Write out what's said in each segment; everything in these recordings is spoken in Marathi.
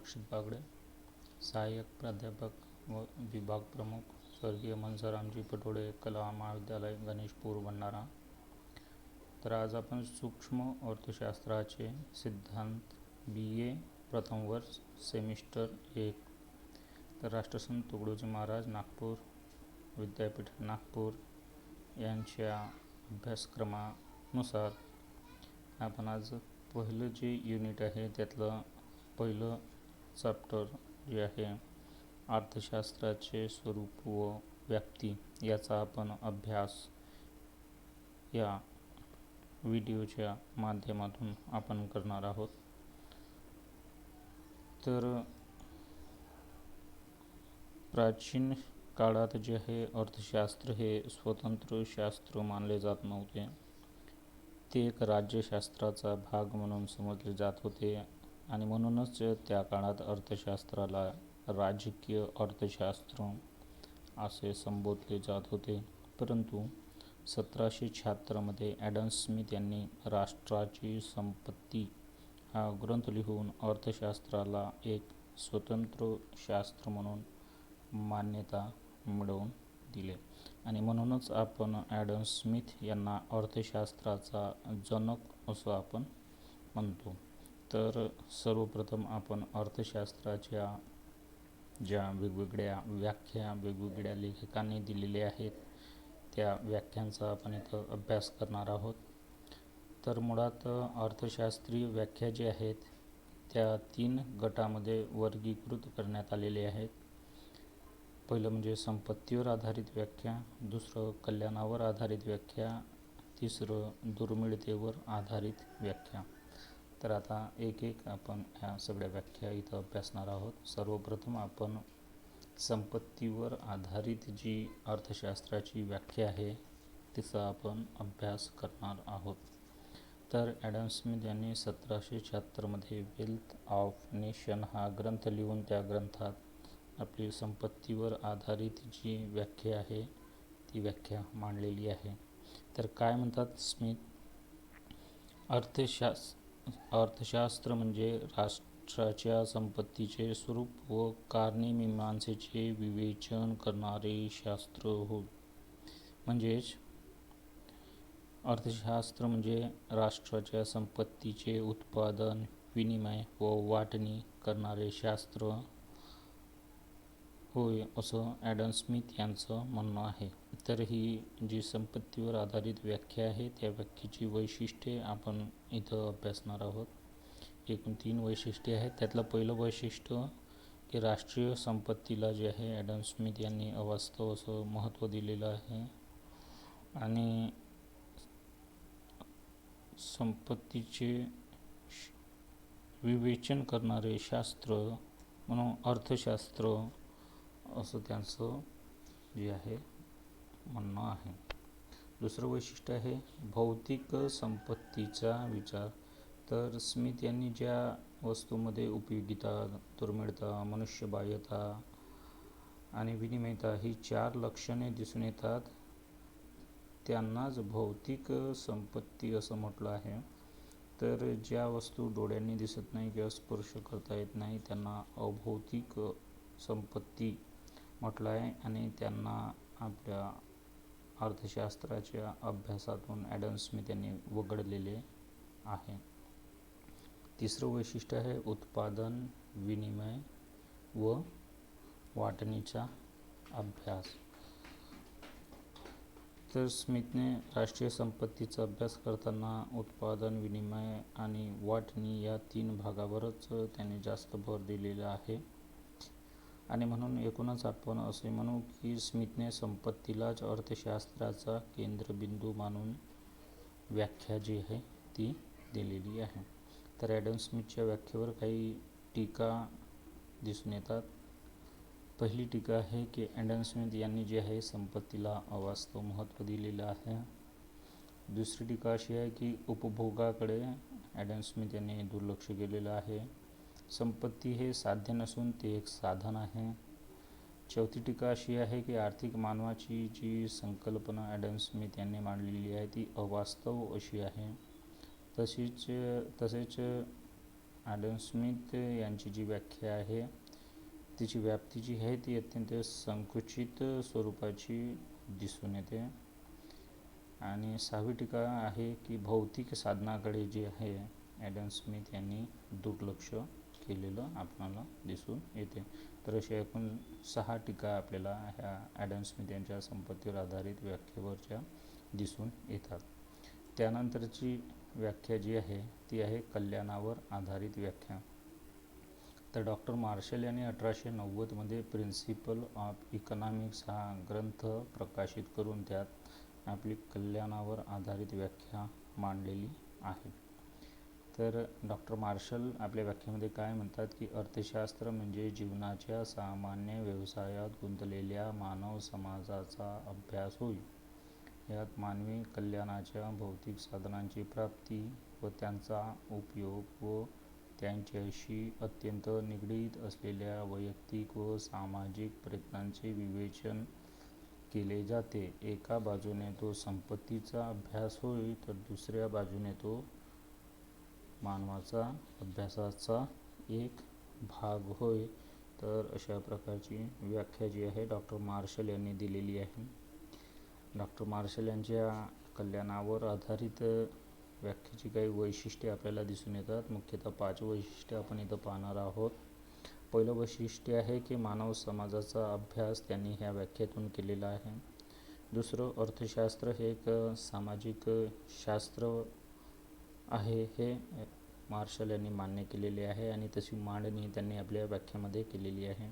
दीक्षित बागडे, सहाय्यक प्राध्यापक व विभाग प्रमुख स्वर्गीय मनसरामजी पटोळे, कला महाविद्यालय, गणेशपूर, भंडारा. तर आज आपण सूक्ष्म अर्थशास्त्राचे सिद्धांत BA प्रथम वर्ष सेमिस्टर 1 तर राष्ट्रसंत तुकडोजी महाराज नागपूर विद्यापीठ नागपूर यांच्या अभ्यासक्रमानुसार आपण आज पहिलं जे युनिट आहे त्यातलं पहिलं चॅप्टर जे आहे अर्थशास्त्राचे स्वरूप व व्याप्ती याचा आपण अभ्यास या व्हिडिओच्या माध्यमातून आपण करणार आहोत. तर प्राचीन काळात जे आहे अर्थशास्त्र हे स्वतंत्र शास्त्र मानले जात नव्हते. ते एक राज्यशास्त्राचा भाग म्हणून समजले जात होते आणि म्हणूनच त्या काळात अर्थशास्त्राला राजकीय अर्थशास्त्र असे संबोधले जात होते. परंतु 1776 ॲडम स्मिथ यांनी राष्ट्राची संपत्ती हा ग्रंथ लिहून अर्थशास्त्राला एक स्वतंत्र शास्त्र म्हणून मान्यता मिळवून दिले आणि म्हणूनच आपण ॲडम स्मिथ यांना अर्थशास्त्राचा जनक असं आपण म्हणतो. तर सर्वप्रथम आपण अर्थशास्त्राच्या ज्या वेगवेगळ्या व्याख्या वेगवेगळ्या लेखकांनी दिलेल्या आहेत त्या व्याख्यांचा आपण इथं अभ्यास करणार आहोत. तर मुळात अर्थशास्त्रीय व्याख्या ज्या आहेत त्या 3 गटामध्ये वर्गीकृत करण्यात आलेले आहेत. पहिलं म्हणजे संपत्तीवर आधारित व्याख्या, दुसरं कल्याणावर आधारित व्याख्या, तिसरं दुर्मिळतेवर आधारित व्याख्या. तर आता एक एक आपण ह्या सगळ्या व्याख्या इथं अभ्यासणार आहोत. सर्वप्रथम आपण संपत्तीवर आधारित जी अर्थशास्त्राची व्याख्या आहे तिचा आपण अभ्यास करणार आहोत. तर ॲडम स्मिथ यांनी 1776 वेल्थ ऑफ नेशन हा ग्रंथ लिहून त्या ग्रंथात आपली संपत्तीवर आधारित जी व्याख्या आहे ती व्याख्या मांडलेली आहे. तर काय म्हणतात स्मिथ? अर्थशास्त्र म्हणजे राष्ट्राच्या संपत्तीचे स्वरूप व कारणमीमांसेचे विवेचन करणारे शास्त्र होय. म्हणजेच अर्थशास्त्र म्हणजे राष्ट्राच्या संपत्तीचे उत्पादन, विनिमय व वाटणी करणारे शास्त्र होय असं ॲडम स्मिथ यांचं म्हणणं आहे. तर ही जी संपत्तीवर आधारित व्याख्या आहे त्या व्याख्येची वैशिष्ट्ये आपण इथं अभ्यासणार आहोत. एकूण 3 वैशिष्ट्ये आहेत. त्यातलं पहिलं वैशिष्ट्य की राष्ट्रीय संपत्तीला जे आहे ॲडम स्मिथ यांनी अवास्तव असं महत्त्व दिलेलं आहे आणि संपत्तीचे विवेचन करणारे शास्त्र म्हणून अर्थशास्त्र असं त्यांचं जे आहे म्हणणं आहे. दुसरं वैशिष्ट्य आहे भौतिक संपत्तीचा विचार. तर स्मिथ यांनी ज्या वस्तूंमध्ये उपयोगिता, दुर्मिळता, मनुष्यबाह्यता आणि विनिमयता ही 4 लक्षणे दिसून येतात त्यांनाच भौतिक संपत्ती असं म्हटलं आहे. तर ज्या वस्तू डोळ्यांनी दिसत नाही किंवा स्पर्श करता येत नाही त्यांना अभौतिक संपत्ती म्हटलं आहे आणि त्यांना आपल्या अर्थशास्त्राच्या अभ्यासातून ॲडम स्मिथ यांनी वगळलेले आहे. तिसरं वैशिष्ट्य आहे उत्पादन, विनिमय व वाटणीचा अभ्यास. तर स्मिथने राष्ट्रीय संपत्तीचा अभ्यास करताना उत्पादन, विनिमय आणि वाटणी या 3 भागावरच त्यांनी जास्त भर दिलेला आहे आणि म्हणून एकूणच आपण असे म्हणू की स्मिथने संपत्तीलाच अर्थशास्त्राचा केंद्रबिंदू मानून व्याख्या जी आहे ती दिलेली आहे. तर ॲडम स्मिथच्या व्याख्येवर काही टीका दिसून येतात. पहिली टीका आहे की ॲडम स्मिथ यांनी जे आहे संपत्तीला अवास्तव महत्त्व दिलेलं आहे. दुसरी टीका अशी आहे की उपभोगाकडे ॲडम स्मिथ यांनी दुर्लक्ष केलेलं आहे. संपत्ती हे साध्य नसून ते एक साधन आहे. चौथी टीका अशी आहे की आर्थिक मानवाची जी संकल्पना ॲडम स्मिथ यांनी मांडलेली आहे ती अवास्तव अशी आहे. तसेच ॲडम स्मिथ यांची जी व्याख्या आहे तिची व्याप्ती जी आहे ती अत्यंत संकुचित स्वरूपाची दिसून येते. आणि 6वी टीका आहे की भौतिक साधनाकडे जे आहे ॲडम स्मिथ यांनी दुर्लक्ष केलेलं आपल्याला दिसून येते. तर अशा एकूण 6 टीका आपल्याला ह्या ॲडम स्मिथ यांच्या संपत्तीवर आधारित व्याख्येवरच्या दिसून येतात. त्यानंतरची व्याख्या जी आहे ती आहे कल्याणावर आधारित व्याख्या. तर डॉक्टर मार्शल यांनी 1890मध्ये प्रिन्सिपल ऑफ इकॉनॉमिक्स हा ग्रंथ प्रकाशित करून त्यात आपली कल्याणावर आधारित व्याख्या मांडलेली आहे. तर डॉक्टर मार्शल आपल्या व्याख्येमध्ये काय म्हणतात की अर्थशास्त्र म्हणजे जीवनाच्या सामान्य व्यवसायात गुंतलेल्या मानव समाजाचा अभ्यास होय. यात मानवी कल्याणाच्या भौतिक साधनांची प्राप्ती व त्यांचा उपयोग व त्यांच्याशी अत्यंत निगडीत असलेल्या वैयक्तिक व सामाजिक प्रयत्नांचे विवेचन केले जाते. एका बाजूने तो संपत्तीचा अभ्यास होय तर दुसऱ्या बाजूने तो मानवाचा अभ्यासाचा एक भाग होय. तर अशा प्रकारची व्याख्या जी आहे डॉक्टर मार्शल यांनी दिलेली आहे. डॉक्टर मार्शल यांच्या कल्याणावर आधारित व्याख्येची काही वैशिष्ट्ये आपल्याला दिसून येतात. मुख्यतः 5 वैशिष्ट्ये आपण इथं पाहणार आहोत. पहिलं वैशिष्ट्य आहे की मानव समाजाचा अभ्यास त्यांनी ह्या व्याख्येतून केलेला आहे. दुसरं, अर्थशास्त्र हे एक सामाजिक शास्त्र आहे हे मार्शल यांनी मान्य केलेले आहे आणि तशी मांडणी त्यांनी आपल्या व्याख्यामध्ये केलेली आहे.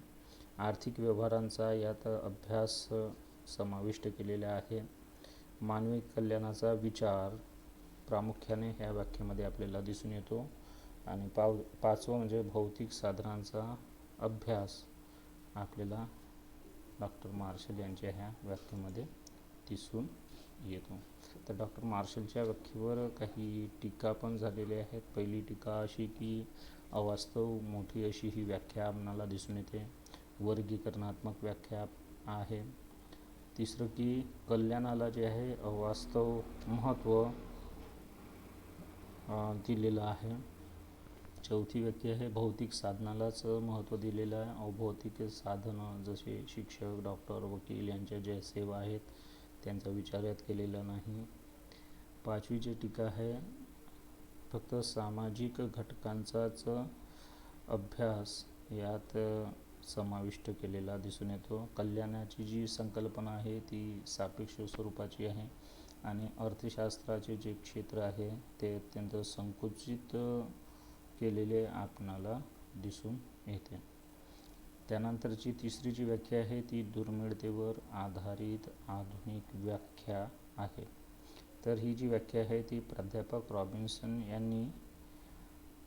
आर्थिक व्यवहारांचा यात अभ्यास समाविष्ट केलेला आहे. मानवी कल्याणाचा विचार प्रामुख्याने ह्या व्याख्येमध्ये आपल्याला दिसून येतो. आणि 5वं म्हणजे भौतिक साधनांचा अभ्यास आपल्याला डॉक्टर मार्शल यांच्या ह्या व्याख्येमध्ये दिसून येतो. तर डॉक्टर मार्शलच्या व्याख्येवर काही टीका पण झालेल्या आहेत. पहिली टीका अशी की अवास्तव मोठी अशी ही व्याख्या आपल्याला दिसून येते. वर्गीकरणात्मक व्याख्या आहे. तिसरं की कल्याणाला जे आहे अवास्तव महत्त्व दिलेलं आहे. चौथी व्याख्या आहे भौतिक साधनालाच महत्त्व दिलेलं आहे. अभौतिक साधनं जसे शिक्षक, डॉक्टर, वकील यांच्या ज्या सेवा आहेत त्यांचा विचार यात केलेला नाही. 5वी जी टीका आहे फक्त सामाजिक घटकांचाच अभ्यास यात समाविष्ट केलेला दिसून येतो. कल्याणाची जी संकल्पना आहे ती सापेक्ष स्वरूपाची आहे आणि अर्थशास्त्राचे जे क्षेत्र आहे ते अत्यंत संकुचित केलेले आपणाला दिसून येते. त्यानंतरची तिसरी जी व्याख्या आहे ती दुर्मिळतेवर आधारित आधुनिक व्याख्या आहे. तर ही जी व्याख्या आहे ती प्राध्यापक रॉबिन्सन यांनी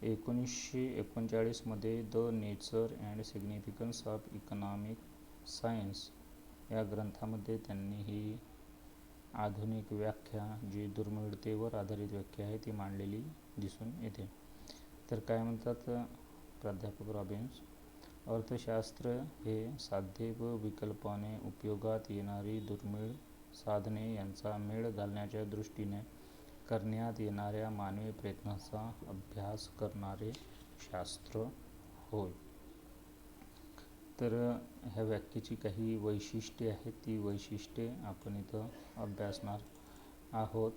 1939मध्ये the nature and significance of economic science या ग्रंथामध्ये त्यांनी ही आधुनिक व्याख्या जी दुर्मिळतेवर आधारित व्याख्या आहे ती मांडलेली दिसून येते. तर काय म्हणतात प्राध्यापक रॉबिन्स, अर्थशास्त्र हे साध्य व विकल्पाने उपयोगात येणारी दुर्मिळ साधने यांचा मेळ घालण्याच्या दृष्टीने करण्यात येणाऱ्या मानवी प्रयत्नांचा अभ्यास करणारे शास्त्र होय. तर ह्या व्याख्येची काही वैशिष्ट्ये आहेत ती वैशिष्ट्ये आपण इथं अभ्यासणार आहोत.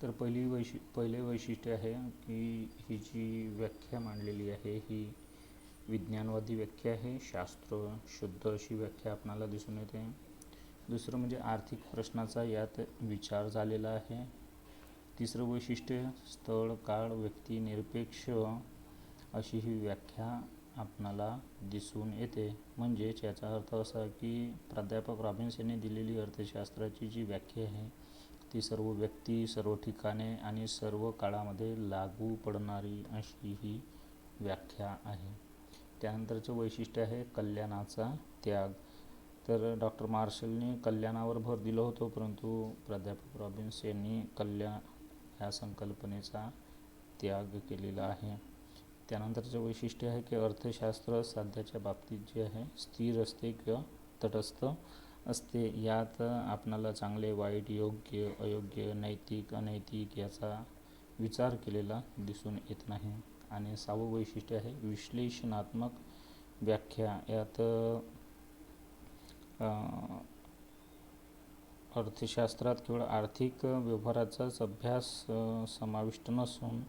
तर पहिले वैशिष्ट्य आहे की ही जी व्याख्या मांडलेली आहे ही विज्ञानवादी व्याख्या आहे. शास्त्र शुद्ध अशी व्याख्या आपणाला दिसून येते. दुसरं म्हणजे आर्थिक प्रश्नाचा यात विचार झालेला आहे. तिसरं वैशिष्ट्य स्थळ, काळ, व्यक्ती निरपेक्ष अशी ही व्याख्या आपणाला दिसून येते. म्हणजेच याचा अर्थ असा की प्राध्यापक रॉबिन्स यांनी दिलेली अर्थशास्त्राची जी व्याख्या आहे ती सर्व व्यक्ती, सर्व ठिकाणे आणि सर्व काळामध्ये लागू पडणारी अशी ही व्याख्या आहे. त्यानंतरचं वैशिष्ट्य आहे कल्याणाचा त्याग. तर डॉक्टर मार्शलने कल्याणावर भर दिलं होतं परंतु प्राध्यापक रॉबिन्स यांनी कल्याण ह्या संकल्पनेचा त्याग केलेला आहे. त्यानंतरचं वैशिष्ट्य आहे की अर्थशास्त्र साध्याच्या बाबतीत जे आहे स्थिर असते किंवा तटस्थ असते. यात आपणाला चांगले वाईट, योग्य अयोग्य, नैतिक अनैतिक याचा विचार केलेला दिसून येत नाही. आणि 6वं वैशिष्ट्य आहे विश्लेषणात्मक व्याख्या. यात अर्थशास्त्रात केवळ आर्थिक व्यवहाराचाच अभ्यास समाविष्ट नसून